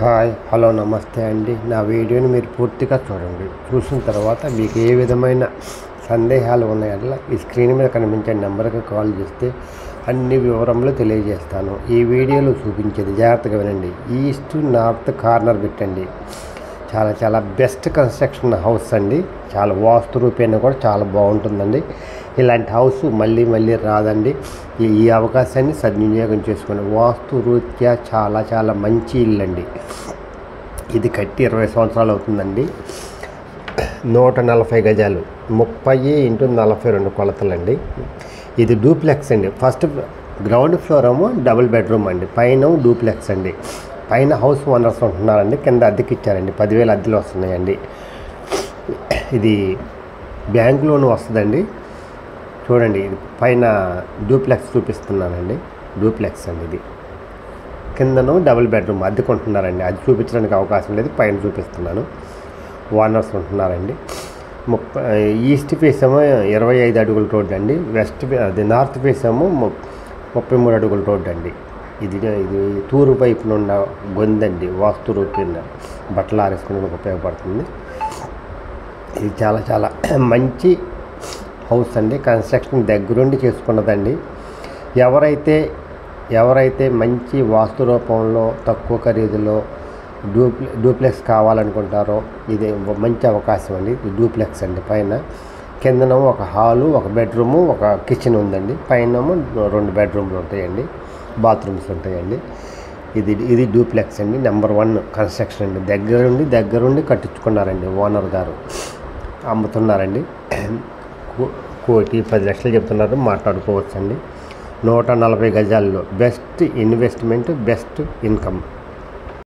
Hi hello నమస్తే అండి. నా వీడియోని మీరు పూర్తిగా చూడండి. చూసిన తర్వాత మీకు ఏ విధమైన సందేహాలు ఉన్నాయట్లా ఈ స్క్రీన్ మీద కనిపించే నెంబర్కి కాల్ చేస్తే అన్ని వివరములు తెలియజేస్తాను. ఈ వీడియోలో చూపించేది జాగ్రత్తగా వినండి. ఈస్ట్ నార్త్ కార్నర్ పెట్టండి. చాలా బెస్ట్ కన్స్ట్రక్షన్ హౌస్ అండి. చాలా వాస్తు రూపేణ కూడా చాలా బాగుంటుందండి. ఇలాంటి హౌస్ మళ్ళీ రాదండి. ఈ అవకాశాన్ని సద్వినియోగం చేసుకోండి. వాస్తు రీత్యా చాలా మంచి ఇల్లు అండి. ఇది కట్టి 20 సంవత్సరాలు అవుతుందండి. 140 గజాలు 30x42 కొలతలండి. ఇది డూప్లెక్స్ అండి. ఫస్ట్ గ్రౌండ్ ఫ్లోర్ ఏమో డబుల్ బెడ్రూమ్ అండి, పైన డూప్లెక్స్ అండి. పైన హౌస్ ఓనర్స్ ఉంటున్నారండి, కింద అద్దెకి ఇచ్చారండి. 10,000 అద్దెలు వస్తున్నాయండి. ఇది బ్యాంక్ లోన్ వస్తుందండి. చూడండి, ఇది పైన డూప్లెక్స్ చూపిస్తున్నానండి. డూప్లెక్స్ అండి. ఇది కిందను డబుల్ బెడ్రూమ్ అద్దెకుంటున్నారండి. అది చూపించడానికి అవకాశం లేదు, పైన చూపిస్తున్నాను. ఓనర్స్ ఉంటున్నారండి. ఈస్ట్ ఫేస్ ఏమో 25 అడుగుల రోడ్డు అండి. అది నార్త్ ఫేస్ ఏమో 33 అడుగుల రోడ్డు అండి. ఇది తూర్పు వైపున ఉన్న గొందండి. వాస్తు రూపేణ బట్టలు ఆరేసుకోవడానికి ఉపయోగపడుతుంది. ఇది చాలా మంచి హౌస్ అండి. కన్స్ట్రక్షన్ దగ్గరుండి చేసుకున్నదండి. ఎవరైతే మంచి వాస్తు రూపంలో తక్కువ ఖరీదులో డూప్లెక్స్ కావాలనుకుంటారో ఇది మంచి అవకాశం అండి. ఇది డూప్లెక్స్ అండి. పైన కిందన ఒక హాలు, ఒక బెడ్రూము, ఒక కిచెన్ ఉందండి. పైన 2 బెడ్రూమ్లు ఉంటాయండి, బాత్రూమ్స్ ఉంటాయండి. ఇది డూప్లెక్స్ అండి. నెంబర్ 1 కన్స్ట్రక్షన్ అండి. దగ్గరుండి కట్టించుకున్నారండి. ఓనర్ గారు అమ్ముతున్నారండి. 1,10 లక్షలు చెప్తున్నారు, మాట్లాడుకోవచ్చండి. 140 గజాల్లో బెస్ట్ ఇన్వెస్ట్మెంట్, బెస్ట్ ఇన్కమ్.